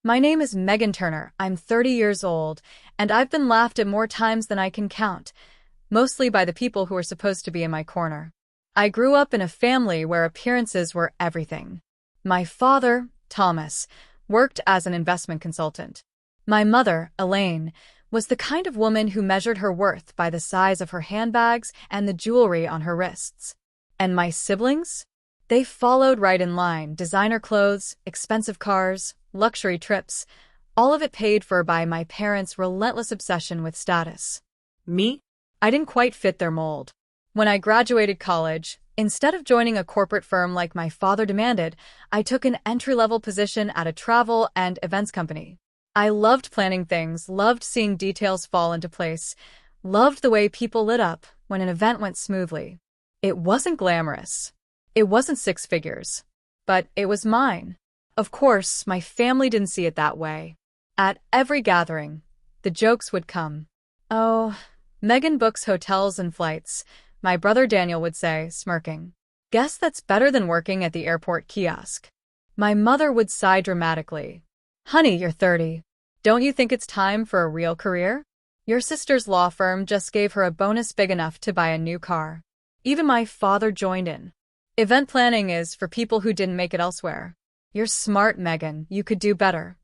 My name is Megan Turner. I'm 30 years old, and I've been laughed at more times than I can count, mostly by the people who are supposed to be in my corner. I grew up in a family where appearances were everything. My father, Thomas, worked as an investment consultant. My mother, Elaine, was the kind of woman who measured her worth by the size of her handbags and the jewelry on her wrists. And my siblings? They followed right in line: designer clothes, expensive cars, luxury trips, all of it paid for by my parents' relentless obsession with status. Me? I didn't quite fit their mold. When I graduated college, instead of joining a corporate firm like my father demanded, I took an entry-level position at a travel and events company. I loved planning things, loved seeing details fall into place, loved the way people lit up when an event went smoothly. It wasn't glamorous. It wasn't six figures. But it was mine. Of course, my family didn't see it that way. At every gathering, the jokes would come. "Oh, Megan books hotels and flights," my brother Daniel would say, smirking. "Guess that's better than working at the airport kiosk." My mother would sigh dramatically. "Honey, you're 30. Don't you think it's time for a real career? Your sister's law firm just gave her a bonus big enough to buy a new car." Even my father joined in. "Event planning is for people who didn't make it elsewhere. You're smart, Megan. You could do better."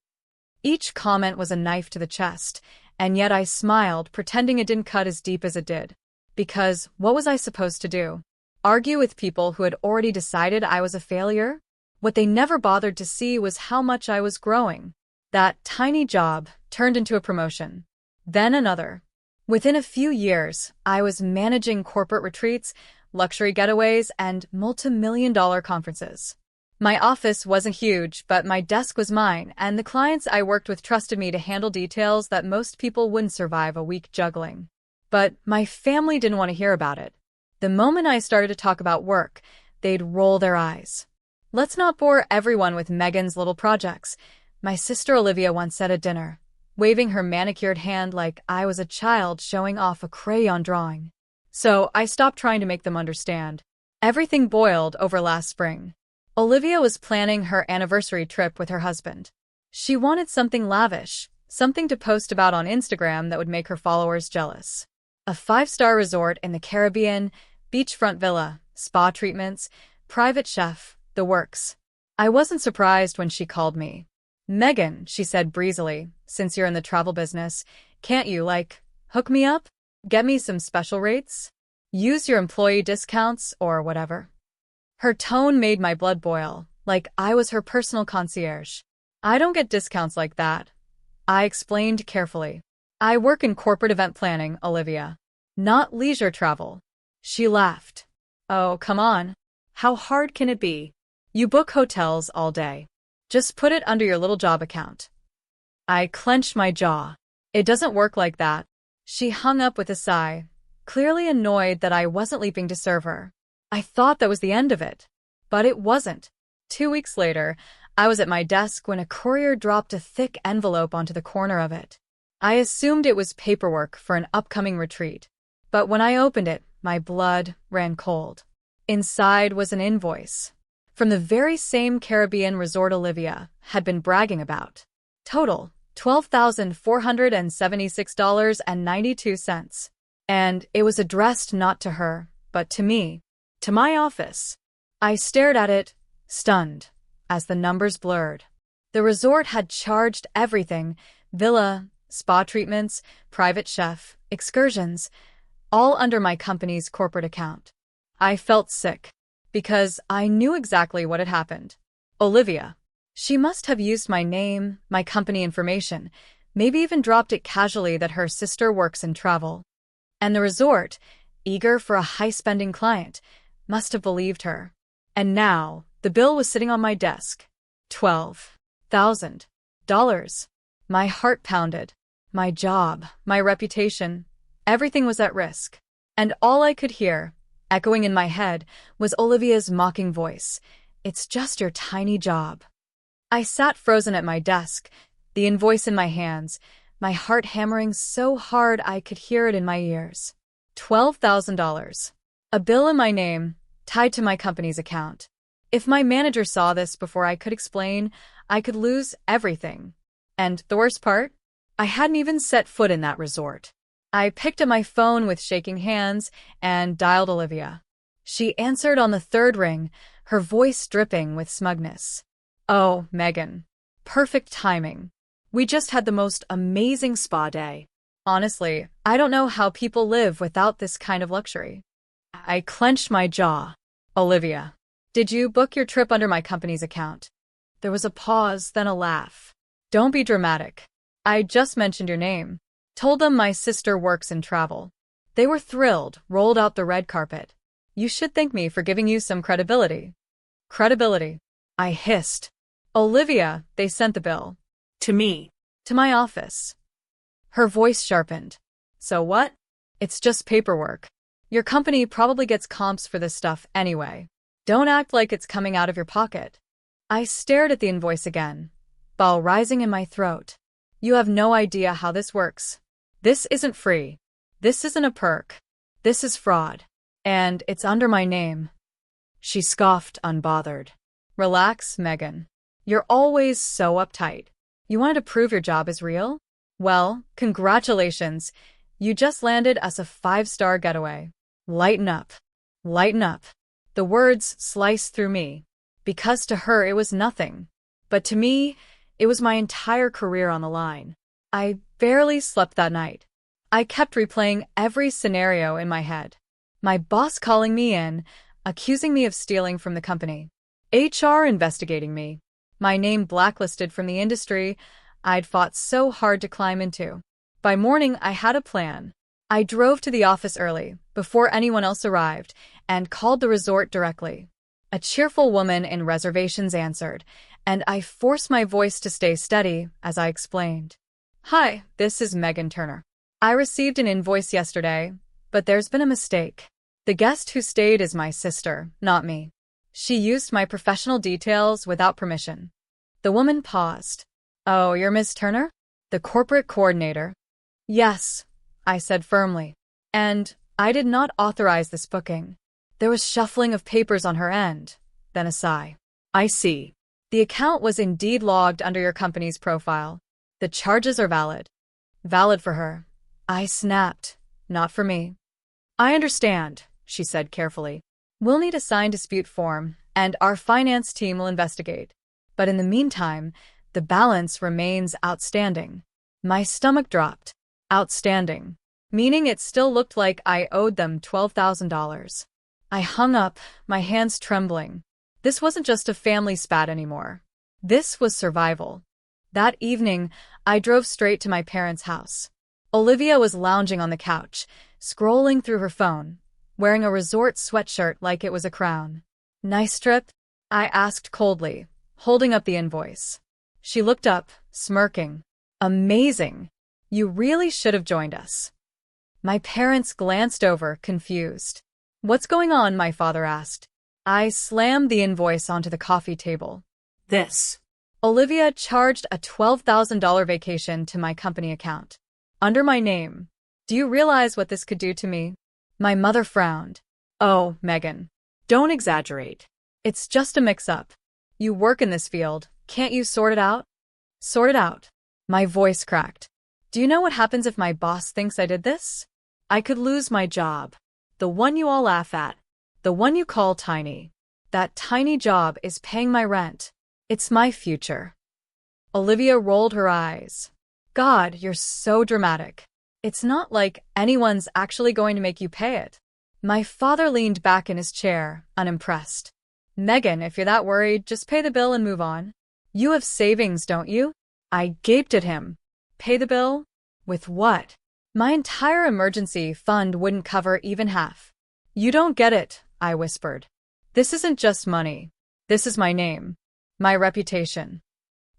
Each comment was a knife to the chest, and yet I smiled, pretending it didn't cut as deep as it did. Because what was I supposed to do? Argue with people who had already decided I was a failure? What they never bothered to see was how much I was growing. That tiny job turned into a promotion. Then another. Within a few years, I was managing corporate retreats, luxury getaways, and multi-million-dollar conferences. My office wasn't huge, but my desk was mine, and the clients I worked with trusted me to handle details that most people wouldn't survive a week juggling. But my family didn't want to hear about it. The moment I started to talk about work, they'd roll their eyes. "Let's not bore everyone with Megan's little projects," my sister Olivia once said at dinner, waving her manicured hand like I was a child showing off a crayon drawing. So I stopped trying to make them understand. Everything boiled over last spring. Olivia was planning her anniversary trip with her husband. She wanted something lavish, something to post about on Instagram that would make her followers jealous. A 5-star resort in the Caribbean, beachfront villa, spa treatments, private chef, the works. I wasn't surprised when she called me. "Megan," she said breezily, "since you're in the travel business, can't you, hook me up? Get me some special rates? Use your employee discounts or whatever." Her tone made my blood boil, like I was her personal concierge. "I don't get discounts like that," I explained carefully. "I work in corporate event planning, Olivia, not leisure travel." She laughed. "Oh, come on. How hard can it be? You book hotels all day. Just put it under your little job account." I clenched my jaw. "It doesn't work like that." She hung up with a sigh, clearly annoyed that I wasn't leaping to serve her. I thought that was the end of it. But it wasn't. 2 weeks later, I was at my desk when a courier dropped a thick envelope onto the corner of it. I assumed it was paperwork for an upcoming retreat. But when I opened it, my blood ran cold. Inside was an invoice from the very same Caribbean resort Olivia had been bragging about. Total, $12,476.92. And it was addressed not to her, but to me. To my office. I stared at it, stunned, as the numbers blurred. The resort had charged everything: villa, spa treatments, private chef, excursions, all under my company's corporate account. I felt sick, because I knew exactly what had happened. Olivia. She must have used my name, my company information, maybe even dropped it casually that her sister works in travel. And the resort, eager for a high-spending client, must have believed her. And now, the bill was sitting on my desk. $12,000. My heart pounded. My job, my reputation, everything was at risk. And all I could hear, echoing in my head, was Olivia's mocking voice. "It's just your tiny job." I sat frozen at my desk, the invoice in my hands, my heart hammering so hard I could hear it in my ears. $12,000. A bill in my name, tied to my company's account. If my manager saw this before I could explain, I could lose everything. And the worst part? I hadn't even set foot in that resort. I picked up my phone with shaking hands and dialed Olivia. She answered on the third ring, her voice dripping with smugness. "Oh, Megan. Perfect timing. We just had the most amazing spa day. Honestly, I don't know how people live without this kind of luxury." I clenched my jaw. "Olivia, did you book your trip under my company's account?" There was a pause, then a laugh. "Don't be dramatic. I just mentioned your name. Told them my sister works in travel. They were thrilled, rolled out the red carpet. You should thank me for giving you some credibility." "Credibility?" I hissed. "Olivia, they sent the bill." To me. "To my office." Her voice sharpened. "So what? It's just paperwork. Your company probably gets comps for this stuff anyway. Don't act like it's coming out of your pocket." I stared at the invoice again, bile rising in my throat. "You have no idea how this works. This isn't free. This isn't a perk. This is fraud. And it's under my name." She scoffed, unbothered. "Relax, Megan. You're always so uptight. You wanted to prove your job is real? Well, congratulations. You just landed us a 5-star getaway. Lighten up. Lighten up." The words sliced through me, because to her it was nothing. But to me, it was my entire career on the line. I barely slept that night. I kept replaying every scenario in my head. My boss calling me in, accusing me of stealing from the company. HR investigating me. My name blacklisted from the industry I'd fought so hard to climb into. By morning, I had a plan. I drove to the office early, before anyone else arrived, and called the resort directly. A cheerful woman in reservations answered, and I forced my voice to stay steady as I explained. "Hi, this is Megan Turner. I received an invoice yesterday, but there's been a mistake. The guest who stayed is my sister, not me. She used my professional details without permission." The woman paused. "Oh, you're Miss Turner? The corporate coordinator?" "Yes," I said firmly. "And I did not authorize this booking." There was shuffling of papers on her end, then a sigh. "I see. The account was indeed logged under your company's profile. The charges are valid." "Valid for her," I snapped. "Not for me." "I understand," she said carefully. "We'll need a signed dispute form, and our finance team will investigate. But in the meantime, the balance remains outstanding." My stomach dropped. Outstanding. Meaning it still looked like I owed them $12,000. I hung up, my hands trembling. This wasn't just a family spat anymore. This was survival. That evening, I drove straight to my parents' house. Olivia was lounging on the couch, scrolling through her phone, wearing a resort sweatshirt like it was a crown. "Nice trip?" I asked coldly, holding up the invoice. She looked up, smirking. "Amazing. You really should have joined us." My parents glanced over, confused. "What's going on?" my father asked. I slammed the invoice onto the coffee table. This. Olivia charged a $12,000 vacation to my company account. Under my name. Do you realize what this could do to me? My mother frowned. "Oh, Megan. Don't exaggerate. It's just a mix-up. You work in this field. Can't you sort it out?" "Sort it out?" My voice cracked. "Do you know what happens if my boss thinks I did this? I could lose my job. The one you all laugh at. The one you call tiny. That tiny job is paying my rent. It's my future." Olivia rolled her eyes. "God, you're so dramatic. It's not like anyone's actually going to make you pay it." My father leaned back in his chair, unimpressed. "Megan, if you're that worried, just pay the bill and move on. You have savings, don't you?" I gaped at him. "Pay the bill? With what? My entire emergency fund wouldn't cover even half." "You don't get it," I whispered. "This isn't just money. This is my name. My reputation."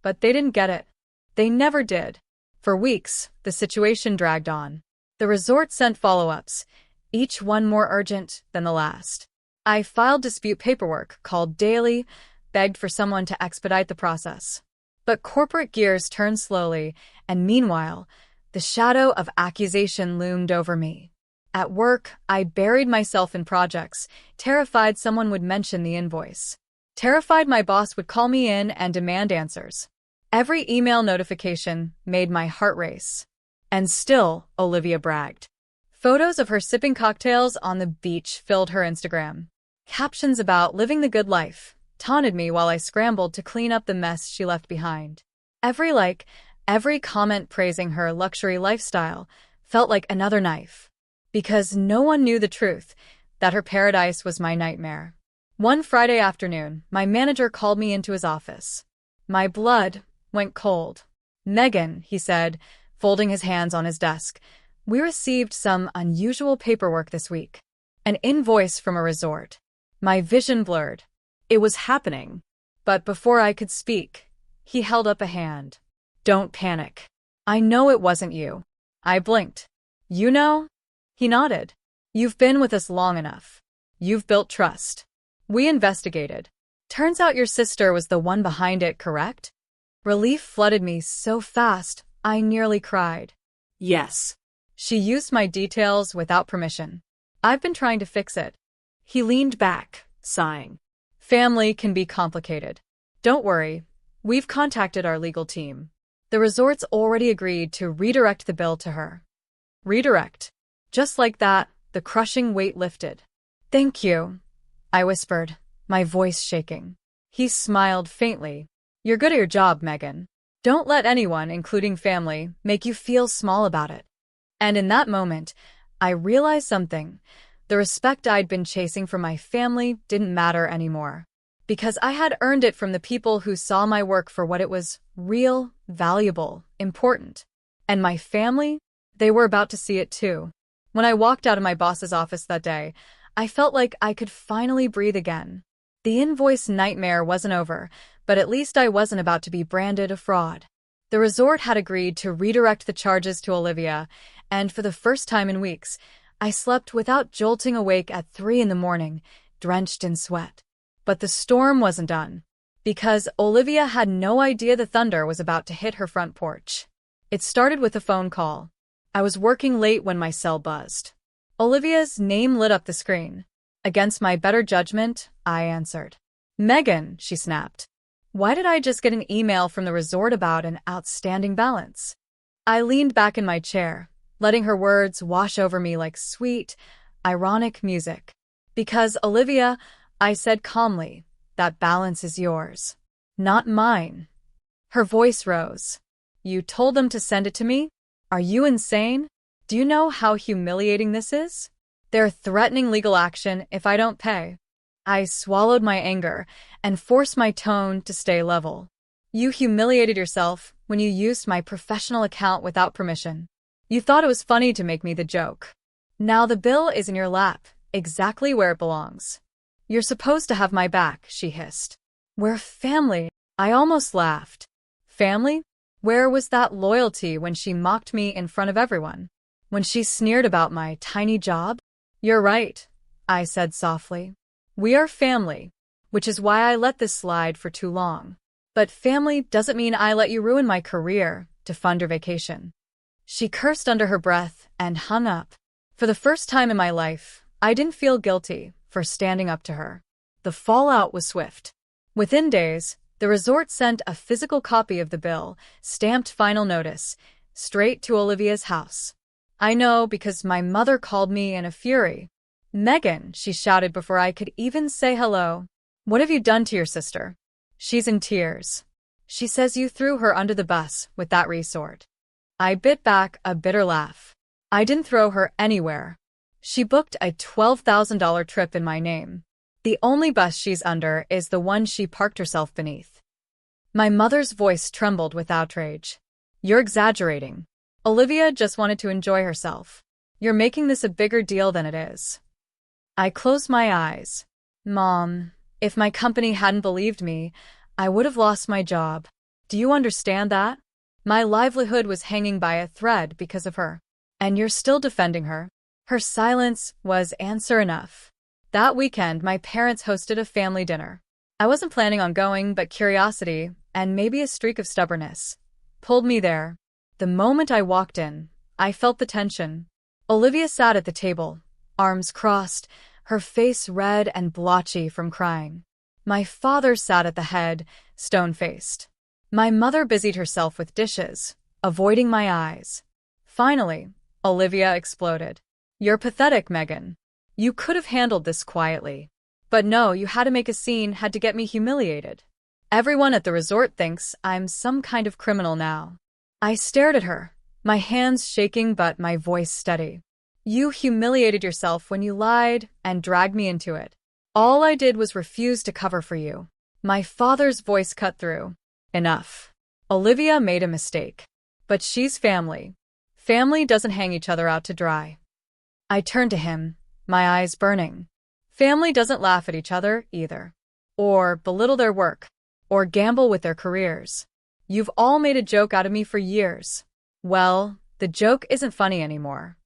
But they didn't get it. They never did. For weeks, the situation dragged on. The resort sent follow-ups, each one more urgent than the last. I filed dispute paperwork, called daily, begged for someone to expedite the process. But corporate gears turned slowly, and meanwhile, the shadow of accusation loomed over me. At work, I buried myself in projects, terrified someone would mention the invoice. Terrified my boss would call me in and demand answers. Every email notification made my heart race. And still, Olivia bragged. Photos of her sipping cocktails on the beach filled her Instagram. Captions about living the good life taunted me while I scrambled to clean up the mess she left behind. Every like, every comment praising her luxury lifestyle felt like another knife. Because no one knew the truth, that her paradise was my nightmare. One Friday afternoon, my manager called me into his office. My blood went cold. "Megan," he said, folding his hands on his desk, "we received some unusual paperwork this week. An invoice from a resort." My vision blurred. It was happening. But before I could speak, he held up a hand. "Don't panic. I know it wasn't you." I blinked. "You know?" He nodded. "You've been with us long enough. You've built trust. We investigated. Turns out your sister was the one behind it, correct?" Relief flooded me so fast, I nearly cried. Yes. She used my details without permission. I've been trying to fix it. He leaned back, sighing. Family can be complicated. Don't worry. We've contacted our legal team. The resort's already agreed to redirect the bill to her. Redirect. Just like that, the crushing weight lifted. "Thank you," I whispered, my voice shaking. He smiled faintly. "You're good at your job, Megan. Don't let anyone, including family, make you feel small about it." And in that moment, I realized something. The respect I'd been chasing from my family didn't matter anymore. Because I had earned it from the people who saw my work for what it was: real, valuable, important. And my family? They were about to see it too. When I walked out of my boss's office that day, I felt like I could finally breathe again. The invoice nightmare wasn't over, but at least I wasn't about to be branded a fraud. The resort had agreed to redirect the charges to Olivia, and for the first time in weeks, I slept without jolting awake at 3 a.m, drenched in sweat. But the storm wasn't done. Because Olivia had no idea the thunder was about to hit her front porch. It started with a phone call. I was working late when my cell buzzed. Olivia's name lit up the screen. Against my better judgment, I answered. "Megan," she snapped. "Why did I just get an email from the resort about an outstanding balance?" I leaned back in my chair, letting her words wash over me like sweet, ironic music. "Because, Olivia," I said calmly, "that balance is yours, not mine." Her voice rose. "You told them to send it to me? Are you insane? Do you know how humiliating this is? They're threatening legal action if I don't pay." I swallowed my anger and forced my tone to stay level. "You humiliated yourself when you used my professional account without permission. You thought it was funny to make me the joke. Now the bill is in your lap, exactly where it belongs. You're supposed to have my back," she hissed. "We're family." I almost laughed. Family? Where was that loyalty when she mocked me in front of everyone? When she sneered about my tiny job? "You're right," I said softly. "We are family, which is why I let this slide for too long. But family doesn't mean I let you ruin my career to fund your vacation." She cursed under her breath and hung up. For the first time in my life, I didn't feel guilty for standing up to her. The fallout was swift. Within days, the resort sent a physical copy of the bill, stamped final notice, straight to Olivia's house. I know because my mother called me in a fury. "Megan," she shouted before I could even say hello. "What have you done to your sister? She's in tears. She says you threw her under the bus with that resort." I bit back a bitter laugh. I didn't throw her anywhere. She booked a $12,000 trip in my name. The only bus she's under is the one she parked herself beneath. My mother's voice trembled with outrage. "You're exaggerating. Olivia just wanted to enjoy herself. You're making this a bigger deal than it is." I closed my eyes. "Mom, if my company hadn't believed me, I would have lost my job. Do you understand that? My livelihood was hanging by a thread because of her. And you're still defending her." Her silence was answer enough. That weekend, my parents hosted a family dinner. I wasn't planning on going, but curiosity, and maybe a streak of stubbornness, pulled me there. The moment I walked in, I felt the tension. Olivia sat at the table, arms crossed, her face red and blotchy from crying. My father sat at the head, stone-faced. My mother busied herself with dishes, avoiding my eyes. Finally, Olivia exploded. You're pathetic, Megan. You could have handled this quietly. But no, you had to make a scene, had to get me humiliated. Everyone at the resort thinks I'm some kind of criminal now. I stared at her, my hands shaking but my voice steady. You humiliated yourself when you lied and dragged me into it. All I did was refuse to cover for you. My father's voice cut through. Enough. Olivia made a mistake. But she's family. Family doesn't hang each other out to dry. I turned to him, my eyes burning. Family doesn't laugh at each other either. Or belittle their work. Or gamble with their careers. You've all made a joke out of me for years. Well, the joke isn't funny anymore.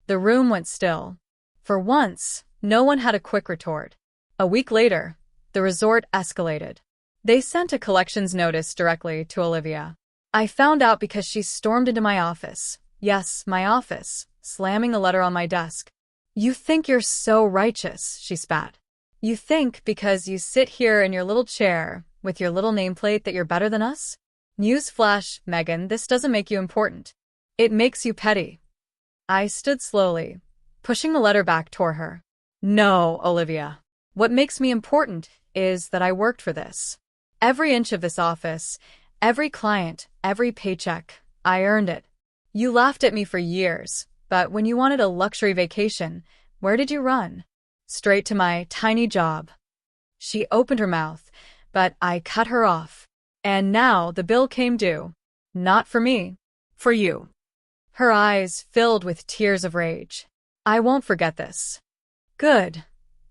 The room went still. For once, no one had a quick retort. A week later, the resort escalated. They sent a collections notice directly to Olivia. I found out because she stormed into my office. Yes, my office, slamming the letter on my desk. You think you're so righteous, she spat. You think because you sit here in your little chair with your little nameplate that you're better than us? Newsflash, Megan, this doesn't make you important. It makes you petty. I stood slowly, pushing the letter back toward her. No, Olivia. What makes me important is that I worked for this. Every inch of this office, every client, every paycheck, I earned it. You laughed at me for years, but when you wanted a luxury vacation, where did you run? Straight to my tiny job. She opened her mouth, but I cut her off. And now the bill came due. Not for me. For you. Her eyes filled with tears of rage. I won't forget this. Good,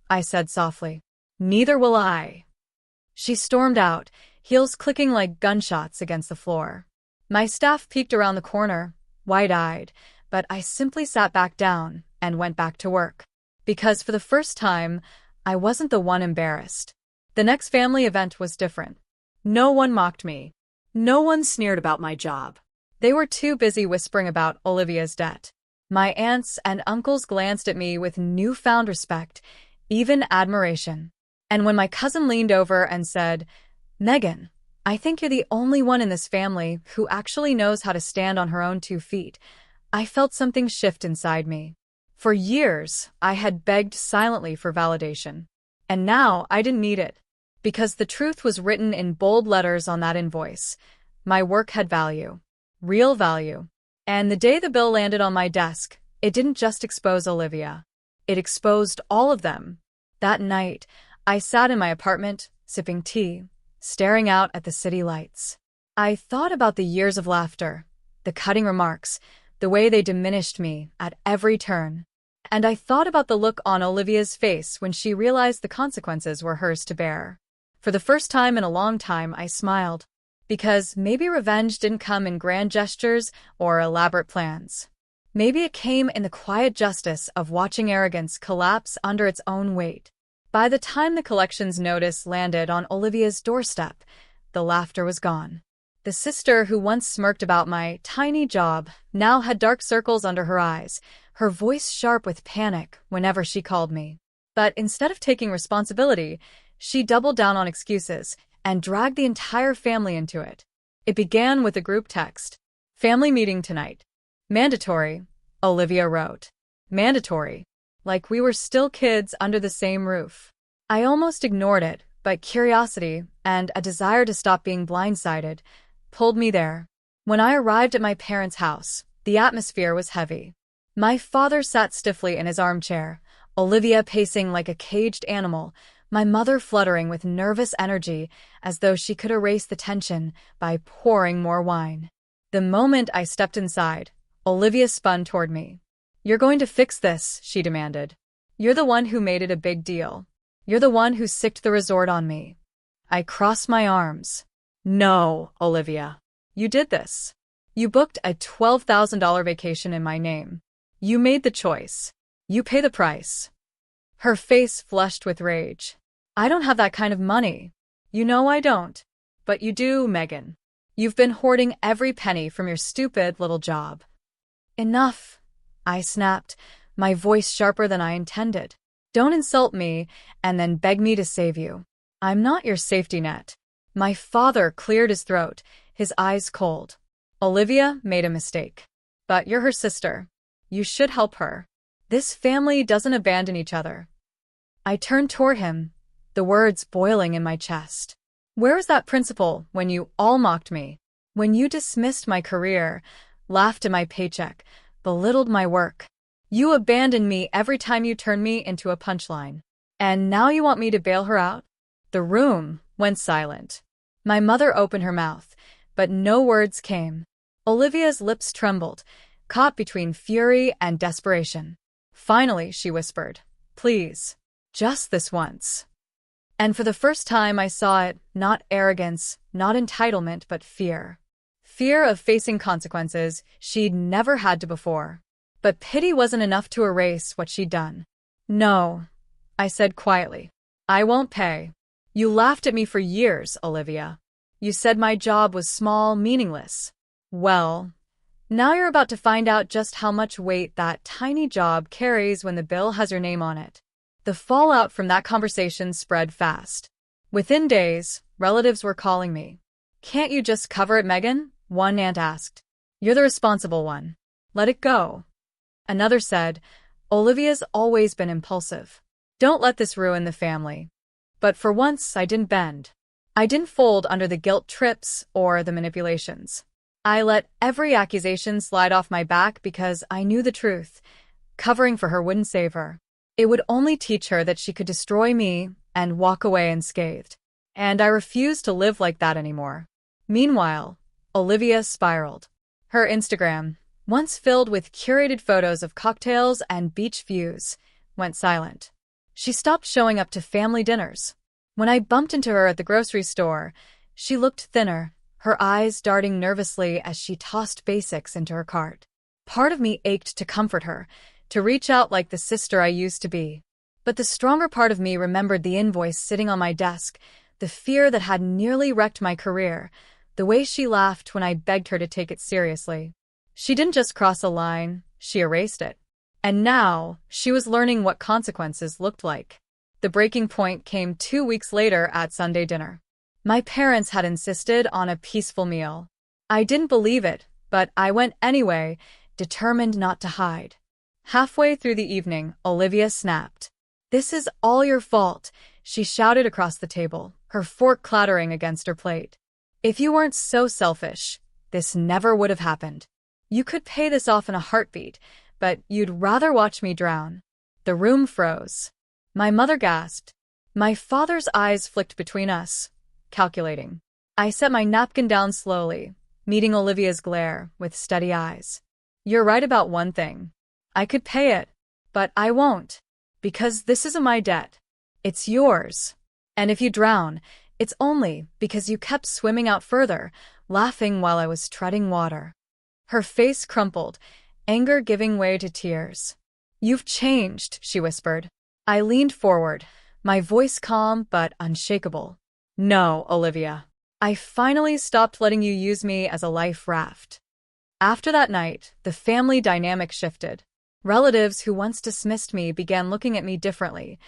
I said softly. Neither will I. She stormed out, heels clicking like gunshots against the floor. My staff peeked around the corner, wide-eyed, but I simply sat back down and went back to work. Because for the first time, I wasn't the one embarrassed. The next family event was different. No one mocked me. No one sneered about my job. They were too busy whispering about Olivia's debt. My aunts and uncles glanced at me with newfound respect, even admiration. And when my cousin leaned over and said, Megan, I think you're the only one in this family who actually knows how to stand on her own 2 feet, I felt something shift inside me. For years, I had begged silently for validation. And now I didn't need it. Because the truth was written in bold letters on that invoice. My work had value. Real value. And the day the bill landed on my desk, it didn't just expose Olivia. It exposed all of them. That night, I sat in my apartment, sipping tea, staring out at the city lights. I thought about the years of laughter, the cutting remarks, the way they diminished me at every turn. And I thought about the look on Olivia's face when she realized the consequences were hers to bear. For the first time in a long time, I smiled. Because maybe revenge didn't come in grand gestures or elaborate plans. Maybe it came in the quiet justice of watching arrogance collapse under its own weight. By the time the collections notice landed on Olivia's doorstep, the laughter was gone. The sister who once smirked about my tiny job now had dark circles under her eyes, her voice sharp with panic whenever she called me. But instead of taking responsibility, she doubled down on excuses and dragged the entire family into it. It began with a group text. Family meeting tonight. Mandatory, Olivia wrote. Mandatory. Like we were still kids under the same roof. I almost ignored it, but curiosity and a desire to stop being blindsided pulled me there. When I arrived at my parents' house, the atmosphere was heavy. My father sat stiffly in his armchair, Olivia pacing like a caged animal, my mother fluttering with nervous energy as though she could erase the tension by pouring more wine. The moment I stepped inside, Olivia spun toward me. You're going to fix this, she demanded. You're the one who made it a big deal. You're the one who sicked the resort on me. I crossed my arms. No, Olivia. You did this. You booked a $12,000 vacation in my name. You made the choice. You pay the price. Her face flushed with rage. I don't have that kind of money. You know I don't. But you do, Megan. You've been hoarding every penny from your stupid little job. Enough, I snapped, my voice sharper than I intended. Don't insult me and then beg me to save you. I'm not your safety net. My father cleared his throat, his eyes cold. Olivia made a mistake. But you're her sister. You should help her. This family doesn't abandon each other. I turned toward him, the words boiling in my chest. Where was that principle when you all mocked me? When you dismissed my career, laughed at my paycheck, belittled my work? You abandoned me every time you turned me into a punchline. And now you want me to bail her out? The room went silent. My mother opened her mouth, but no words came. Olivia's lips trembled, caught between fury and desperation. Finally, she whispered, "Please, just this once." And for the first time I saw it, not arrogance, not entitlement, but fear. Fear of facing consequences she'd never had to before. But pity wasn't enough to erase what she'd done. "No," I said quietly. "I won't pay. You laughed at me for years, Olivia. You said my job was small, meaningless. Well, now you're about to find out just how much weight that tiny job carries when the bill has your name on it." The fallout from that conversation spread fast. Within days, relatives were calling me. "Can't you just cover it, Megan?" one aunt asked. "You're the responsible one. Let it go." Another said, "Olivia's always been impulsive. Don't let this ruin the family." But for once, I didn't bend. I didn't fold under the guilt trips or the manipulations. I let every accusation slide off my back because I knew the truth. Covering for her wouldn't save her. It would only teach her that she could destroy me and walk away unscathed. And I refused to live like that anymore. Meanwhile, Olivia spiraled. Her Instagram, once filled with curated photos of cocktails and beach views, went silent. She stopped showing up to family dinners. When I bumped into her at the grocery store, she looked thinner, her eyes darting nervously as she tossed basics into her cart. Part of me ached to comfort her, to reach out like the sister I used to be. But the stronger part of me remembered the invoice sitting on my desk, the fear that had nearly wrecked my career, the way she laughed when I begged her to take it seriously. She didn't just cross a line, she erased it. And now, she was learning what consequences looked like. The breaking point came 2 weeks later at Sunday dinner. My parents had insisted on a peaceful meal. I didn't believe it, but I went anyway, determined not to hide. Halfway through the evening, Olivia snapped. "This is all your fault," she shouted across the table, her fork clattering against her plate. "If you weren't so selfish, this never would have happened. You could pay this off in a heartbeat, but you'd rather watch me drown." The room froze. My mother gasped. My father's eyes flicked between us, calculating. I set my napkin down slowly, meeting Olivia's glare with steady eyes. "You're right about one thing. I could pay it, but I won't. Because this isn't my debt. It's yours. And if you drown, it's only because you kept swimming out further, laughing while I was treading water." Her face crumpled, anger giving way to tears. "You've changed," she whispered. I leaned forward, my voice calm but unshakable. "No, Olivia. I finally stopped letting you use me as a life raft." After that night, the family dynamic shifted. Relatives who once dismissed me began looking at me differently,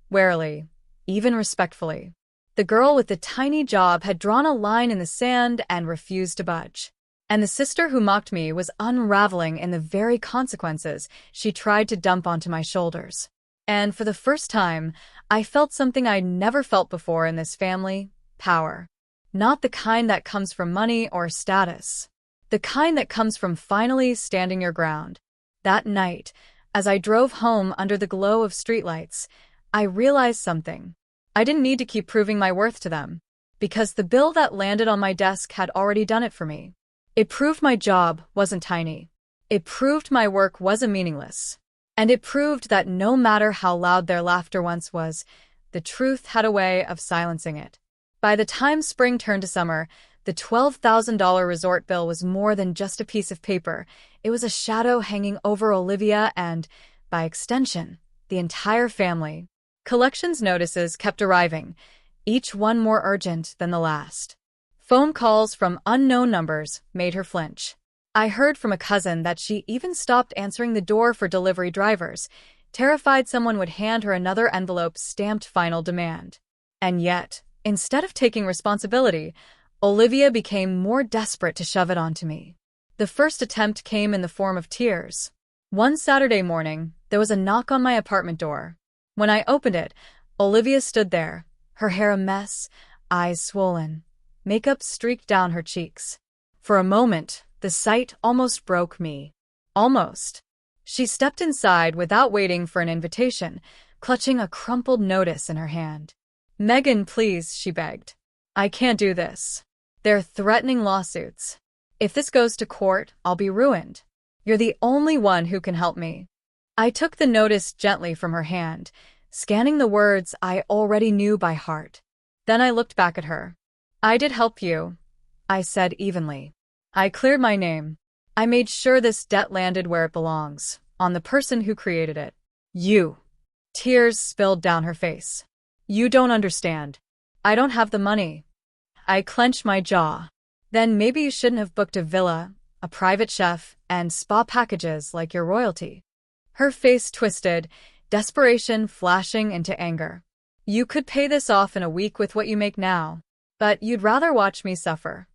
warily, even respectfully. The girl with the tiny job had drawn a line in the sand and refused to budge. And the sister who mocked me was unraveling in the very consequences she tried to dump onto my shoulders. And for the first time, I felt something I'd never felt before in this family: power. Not the kind that comes from money or status. The kind that comes from finally standing your ground. That night, as I drove home under the glow of streetlights, I realized something. I didn't need to keep proving my worth to them, because the bill that landed on my desk had already done it for me. It proved my job wasn't tiny. It proved my work wasn't meaningless. And it proved that no matter how loud their laughter once was, the truth had a way of silencing it. By the time spring turned to summer, the $12,000 resort bill was more than just a piece of paper. It was a shadow hanging over Olivia and, by extension, the entire family. Collections notices kept arriving, each one more urgent than the last. Phone calls from unknown numbers made her flinch. I heard from a cousin that she even stopped answering the door for delivery drivers, terrified someone would hand her another envelope stamped "Final Demand." And yet, Instead of taking responsibility, Olivia became more desperate to shove it onto me. The first attempt came in the form of tears. One Saturday morning, there was a knock on my apartment door. When I opened it, Olivia stood there, her hair a mess, eyes swollen, makeup streaked down her cheeks. For a moment, the sight almost broke me. Almost. She stepped inside without waiting for an invitation, clutching a crumpled notice in her hand. "Megan, please," she begged. "I can't do this. They're threatening lawsuits. If this goes to court, I'll be ruined. You're the only one who can help me." I took the notice gently from her hand, scanning the words I already knew by heart. Then I looked back at her. "I did help you," I said evenly. "I cleared my name. I made sure this debt landed where it belongs, on the person who created it. You." Tears spilled down her face. "You don't understand. I don't have the money." I clenched my jaw. "Then maybe you shouldn't have booked a villa, a private chef, and spa packages like your royalty." Her face twisted, desperation flashing into anger. "You could pay this off in a week with what you make now, but you'd rather watch me suffer."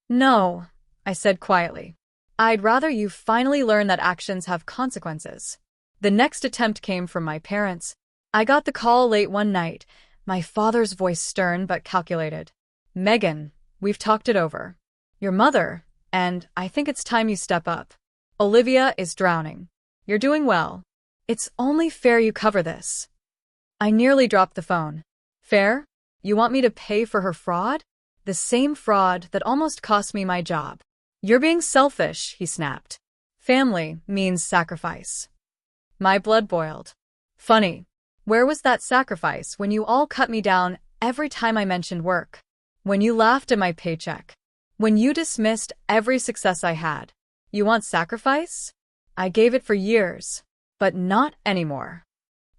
"No," I said quietly. "I'd rather you finally learn that actions have consequences." The next attempt came from my parents. I got the call late one night, my father's voice stern but calculated. "Megan, we've talked it over. Your mother, and I think it's time you step up. Olivia is drowning. You're doing well. It's only fair you cover this." I nearly dropped the phone. "Fair? You want me to pay for her fraud? The same fraud that almost cost me my job." "You're being selfish," he snapped. "Family means sacrifice." My blood boiled. "Funny. Where was that sacrifice when you all cut me down every time I mentioned work? When you laughed at my paycheck? When you dismissed every success I had? You want sacrifice? I gave it for years, but not anymore."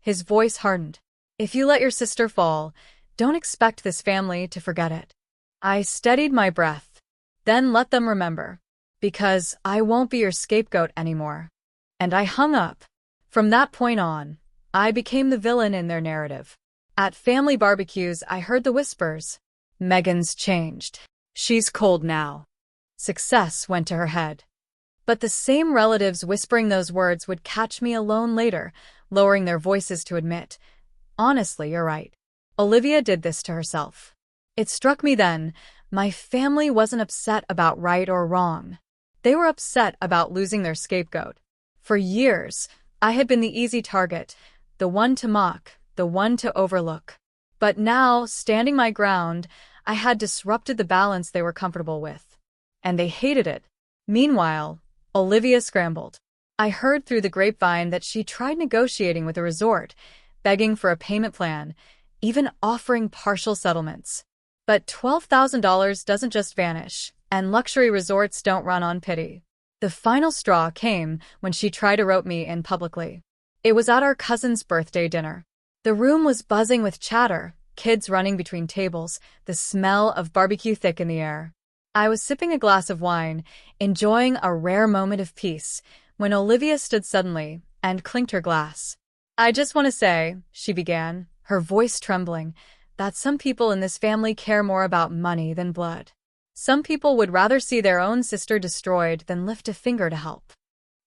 His voice hardened. "If you let your sister fall, don't expect this family to forget it." I steadied my breath. "Then let them remember. Because I won't be your scapegoat anymore." And I hung up. From that point on, I became the villain in their narrative. At family barbecues, I heard the whispers. "Megan's changed. She's cold now." Success went to her head. But the same relatives whispering those words would catch me alone later, lowering their voices to admit, "Honestly, you're right. Olivia did this to herself." It struck me then, my family wasn't upset about right or wrong. They were upset about losing their scapegoat. For years, I had been the easy target, the one to mock, the one to overlook. But now, standing my ground, I had disrupted the balance they were comfortable with. And they hated it. Meanwhile, Olivia scrambled. I heard through the grapevine that she tried negotiating with a resort, begging for a payment plan, even offering partial settlements. But $12,000 doesn't just vanish, and luxury resorts don't run on pity. The final straw came when she tried to rope me in publicly. It was at our cousin's birthday dinner. The room was buzzing with chatter, kids running between tables, the smell of barbecue thick in the air. I was sipping a glass of wine, enjoying a rare moment of peace, when Olivia stood suddenly and clinked her glass. "I just want to say," she began, her voice trembling, "that some people in this family care more about money than blood. Some people would rather see their own sister destroyed than lift a finger to help."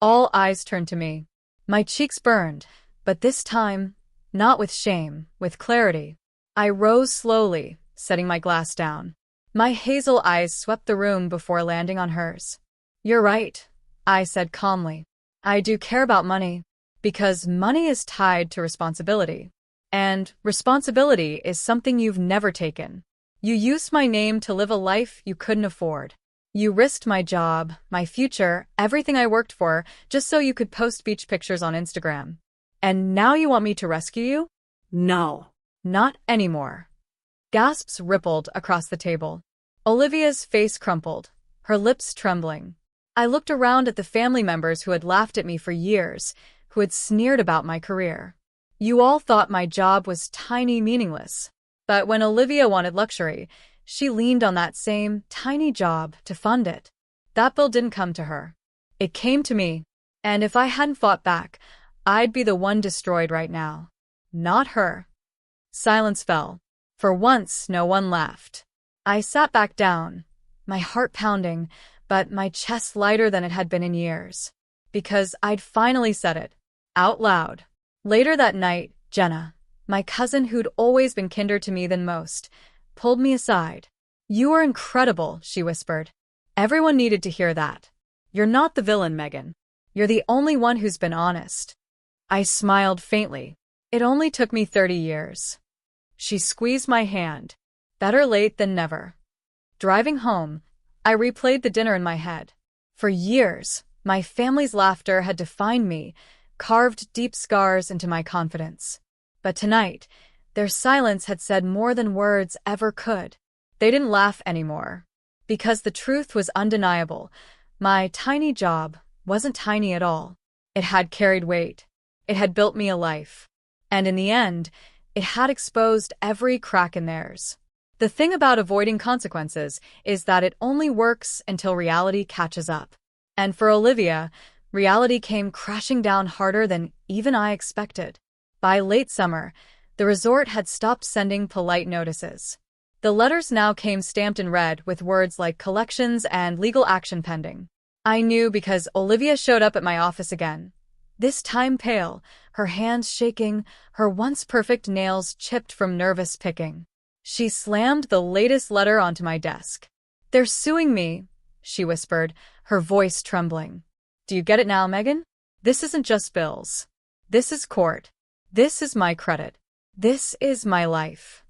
All eyes turned to me. My cheeks burned, but this time, not with shame, with clarity. I rose slowly, setting my glass down. My hazel eyes swept the room before landing on hers. "You're right," I said calmly. "I do care about money, because money is tied to responsibility. And responsibility is something you've never taken. You used my name to live a life you couldn't afford. You risked my job, my future, everything I worked for, just so you could post beach pictures on Instagram. And now you want me to rescue you? No. Not anymore." Gasps rippled across the table. Olivia's face crumpled, her lips trembling. I looked around at the family members who had laughed at me for years, who had sneered about my career. You all thought my job was tiny, meaningless. But when Olivia wanted luxury, she leaned on that same tiny job to fund it. That bill didn't come to her. It came to me. And if I hadn't fought back, I'd be the one destroyed right now. Not her. Silence fell. For once, no one laughed. I sat back down, my heart pounding, but my chest lighter than it had been in years. Because I'd finally said it. Out loud. Later that night, Jenna, my cousin who'd always been kinder to me than most, pulled me aside. "You are incredible," she whispered. "Everyone needed to hear that. You're not the villain, Megan. You're the only one who's been honest." I smiled faintly. It only took me 30 years. She squeezed my hand. Better late than never. Driving home, I replayed the dinner in my head. For years, my family's laughter had defined me, carved deep scars into my confidence. But tonight, their silence had said more than words ever could. They didn't laugh anymore. Because the truth was undeniable. My tiny job wasn't tiny at all. It had carried weight. It had built me a life. And in the end, it had exposed every crack in theirs. The thing about avoiding consequences is that it only works until reality catches up. And for Olivia, reality came crashing down harder than even I expected. By late summer, the resort had stopped sending polite notices. The letters now came stamped in red with words like collections and legal action pending. I knew because Olivia showed up at my office again. This time pale, her hands shaking, her once perfect nails chipped from nervous picking. She slammed the latest letter onto my desk. "They're suing me," she whispered, her voice trembling. "Do you get it now, Megan? This isn't just bills. This is court. This is my credit. This is my life."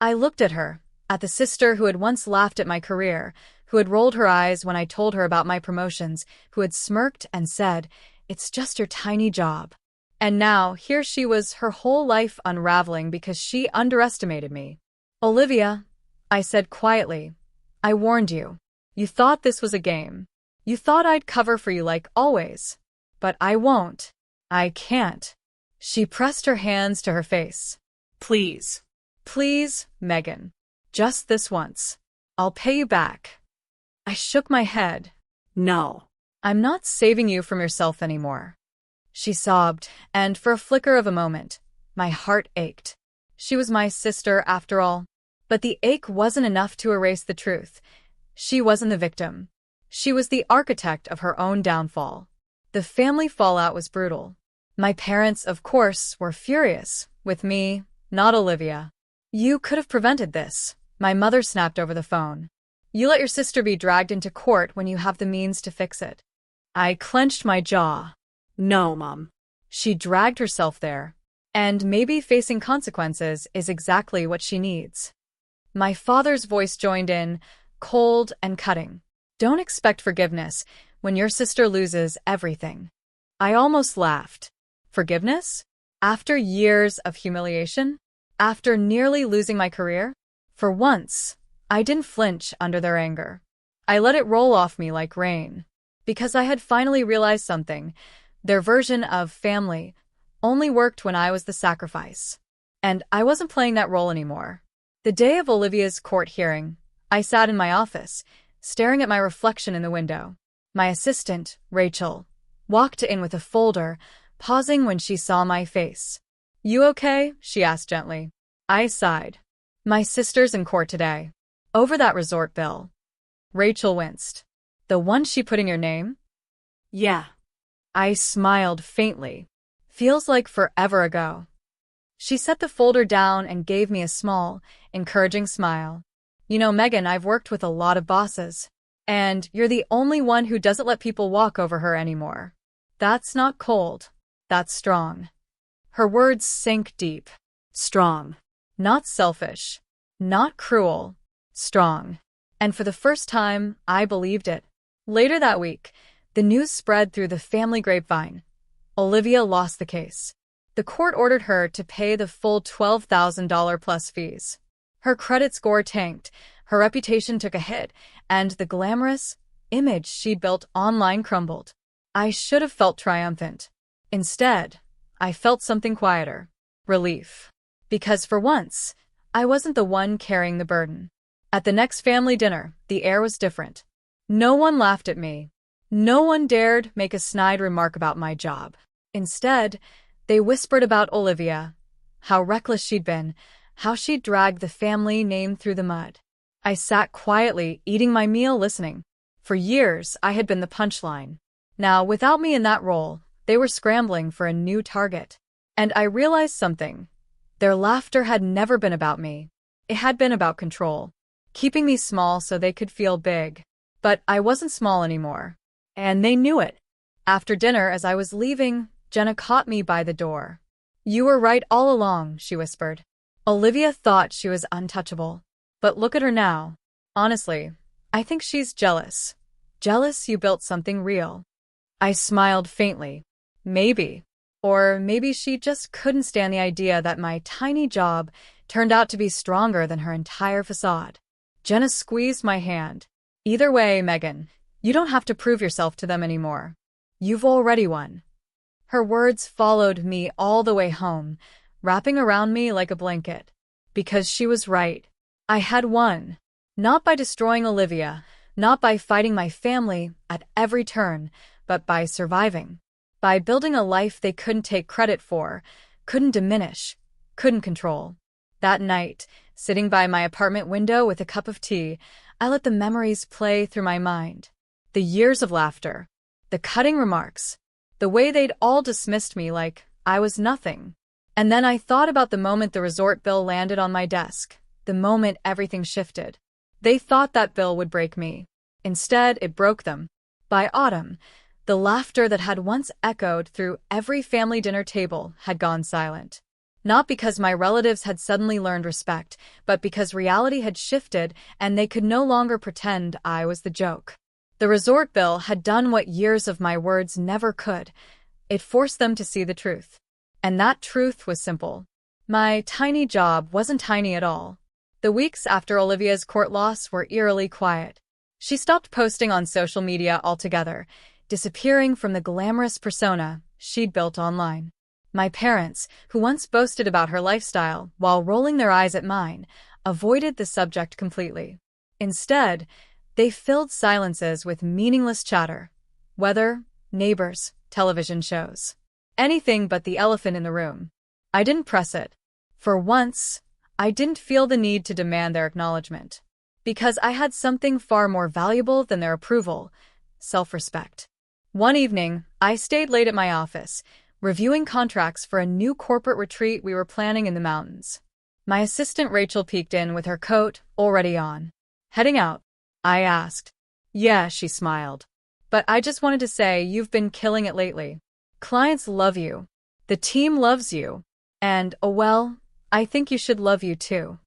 I looked at her, at the sister who had once laughed at my career, who had rolled her eyes when I told her about my promotions, who had smirked and said, "It's just your tiny job." And now, here she was, her whole life unraveling because she underestimated me. "Olivia," I said quietly, "I warned you. You thought this was a game. You thought I'd cover for you like always. But I won't. I can't." She pressed her hands to her face. Please. "Please, Megan. Just this once. I'll pay you back." I shook my head. No. "I'm not saving you from yourself anymore." She sobbed, and for a flicker of a moment, my heart ached. She was my sister, after all. But the ache wasn't enough to erase the truth. She wasn't the victim. She was the architect of her own downfall. The family fallout was brutal. My parents, of course, were furious, with me, not Olivia. "You could have prevented this," my mother snapped over the phone. "You let your sister be dragged into court when you have the means to fix it." I clenched my jaw. No, Mom. She dragged herself there. And maybe facing consequences is exactly what she needs. My father's voice joined in, cold and cutting. "Don't expect forgiveness when your sister loses everything." I almost laughed. Forgiveness? After years of humiliation? After nearly losing my career? For once, I didn't flinch under their anger. I let it roll off me like rain. Because I had finally realized something. Their version of family only worked when I was the sacrifice. And I wasn't playing that role anymore. The day of Olivia's court hearing, I sat in my office, staring at my reflection in the window. My assistant, Rachel, walked in with a folder, pausing when she saw my face. "You okay?" she asked gently. I sighed. "My sister's in court today. Over that resort bill." Rachel winced. "The one she put in your name?" Yeah. I smiled faintly. "Feels like forever ago." She set the folder down and gave me a small, encouraging smile. "You know, Megan, I've worked with a lot of bosses. And you're the only one who doesn't let people walk over her anymore. That's not cold. That's strong." Her words sank deep. Strong. Not selfish. Not cruel. Strong. And for the first time, I believed it. Later that week, the news spread through the family grapevine. Olivia lost the case. The court ordered her to pay the full $12,000 plus fees. Her credit score tanked, her reputation took a hit, and the glamorous image she'd built online crumbled. I should have felt triumphant. Instead, I felt something quieter. Relief. Because for once, I wasn't the one carrying the burden. At the next family dinner, the air was different. No one laughed at me. No one dared make a snide remark about my job. Instead, they whispered about Olivia, how reckless she'd been, how she dragged the family name through the mud. I sat quietly, eating my meal, listening. For years, I had been the punchline. Now, without me in that role, they were scrambling for a new target. And I realized something. Their laughter had never been about me. It had been about control, keeping me small so they could feel big. But I wasn't small anymore. And they knew it. After dinner, as I was leaving, Jenna caught me by the door. "You were right all along," she whispered. "Olivia thought she was untouchable. But look at her now. Honestly, I think she's jealous. Jealous you built something real." I smiled faintly. Maybe. Or maybe she just couldn't stand the idea that my tiny job turned out to be stronger than her entire facade. Jenna squeezed my hand. "Either way, Megan, you don't have to prove yourself to them anymore. You've already won." Her words followed me all the way home, wrapping around me like a blanket. Because she was right. I had won. Not by destroying Olivia, not by fighting my family at every turn, but by surviving. By building a life they couldn't take credit for, couldn't diminish, couldn't control. That night, sitting by my apartment window with a cup of tea, I let the memories play through my mind. The years of laughter, the cutting remarks, the way they'd all dismissed me like I was nothing. And then I thought about the moment the resort bill landed on my desk, the moment everything shifted. They thought that bill would break me. Instead, it broke them. By autumn, the laughter that had once echoed through every family dinner table had gone silent. Not because my relatives had suddenly learned respect, but because reality had shifted and they could no longer pretend I was the joke. The resort bill had done what years of my words never could. It forced them to see the truth. And that truth was simple. My tiny job wasn't tiny at all. The weeks after Olivia's court loss were eerily quiet. She stopped posting on social media altogether, disappearing from the glamorous persona she'd built online. My parents, who once boasted about her lifestyle while rolling their eyes at mine, avoided the subject completely. Instead, they filled silences with meaningless chatter. Weather, neighbors, television shows. Anything but the elephant in the room. I didn't press it. For once, I didn't feel the need to demand their acknowledgement. Because I had something far more valuable than their approval: self-respect. One evening, I stayed late at my office, reviewing contracts for a new corporate retreat we were planning in the mountains. My assistant Rachel peeked in with her coat already on. "Heading out?" I asked. "Yeah," she smiled. "But I just wanted to say you've been killing it lately. Clients love you. The team loves you. And, oh well, I think you should love you too."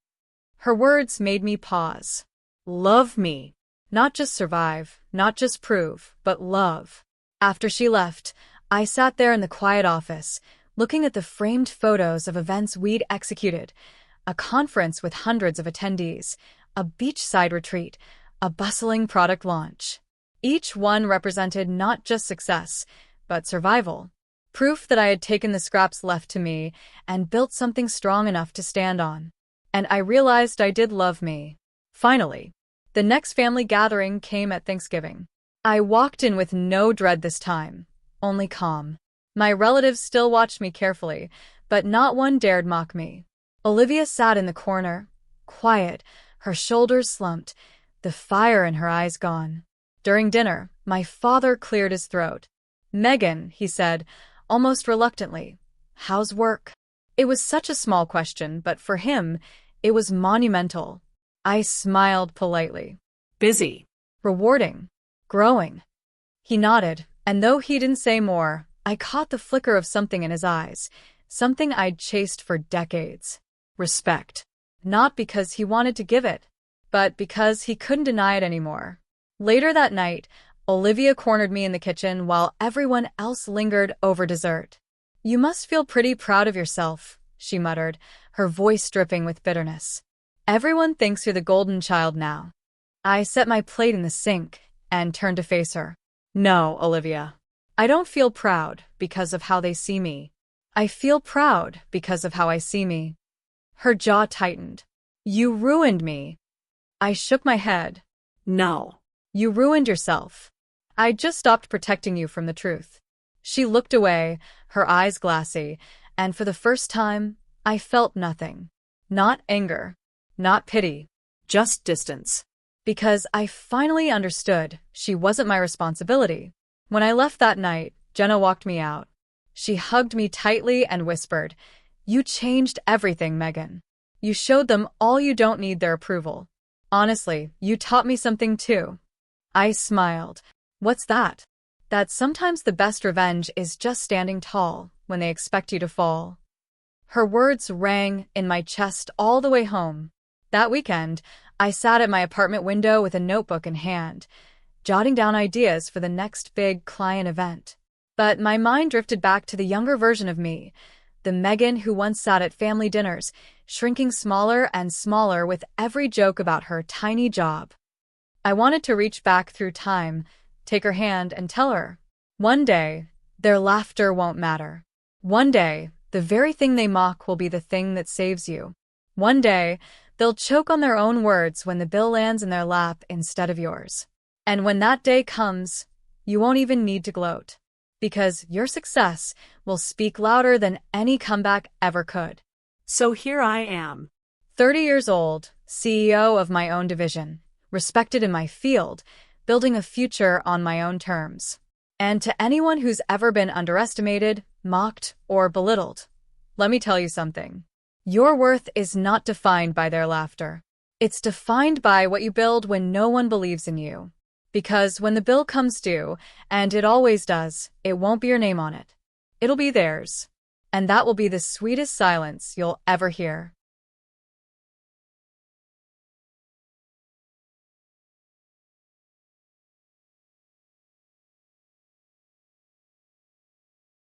Her words made me pause. Love me. Not just survive, not just prove, but love. After she left, I sat there in the quiet office, looking at the framed photos of events we'd executed: a conference with hundreds of attendees, a beachside retreat, a bustling product launch. Each one represented not just success, but survival. Proof that I had taken the scraps left to me and built something strong enough to stand on. And I realized I did love me. Finally. The next family gathering came at Thanksgiving. I walked in with no dread this time, only calm. My relatives still watched me carefully, but not one dared mock me. Olivia sat in the corner, quiet, her shoulders slumped, the fire in her eyes gone. During dinner, my father cleared his throat. "Megan," he said, almost reluctantly, "how's work?" It was such a small question, but for him, it was monumental. I smiled politely. Busy. Rewarding. Growing. He nodded, and though he didn't say more, I caught the flicker of something in his eyes, something I'd chased for decades. Respect. Not because he wanted to give it, but because he couldn't deny it anymore. Later that night, Olivia cornered me in the kitchen while everyone else lingered over dessert. "You must feel pretty proud of yourself," she muttered, her voice dripping with bitterness. "Everyone thinks you're the golden child now." I set my plate in the sink and turned to face her. "No, Olivia. I don't feel proud because of how they see me. I feel proud because of how I see me." Her jaw tightened. "You ruined me." I shook my head. No. "You ruined yourself. I just stopped protecting you from the truth." She looked away, her eyes glassy, and for the first time, I felt nothing. Not anger. Not pity. Just distance. Because I finally understood she wasn't my responsibility. When I left that night, Jenna walked me out. She hugged me tightly and whispered, "You changed everything, Megan. You showed them all you don't need their approval. Honestly, you taught me something too." I smiled. "What's that?" "That sometimes the best revenge is just standing tall when they expect you to fall." Her words rang in my chest all the way home. That weekend, I sat at my apartment window with a notebook in hand, jotting down ideas for the next big client event. But my mind drifted back to the younger version of me, the Megan who once sat at family dinners, shrinking smaller and smaller with every joke about her tiny job. I wanted to reach back through time, take her hand, and tell her, one day, their laughter won't matter. One day, the very thing they mock will be the thing that saves you. One day, they'll choke on their own words when the bill lands in their lap instead of yours. And when that day comes, you won't even need to gloat. Because your success will speak louder than any comeback ever could. So here I am. 30 years old, CEO of my own division, respected in my field, building a future on my own terms. And to anyone who's ever been underestimated, mocked, or belittled, let me tell you something. Your worth is not defined by their laughter. It's defined by what you build when no one believes in you. Because when the bill comes due, and it always does, it won't be your name on it. It'll be theirs. And that will be the sweetest silence you'll ever hear.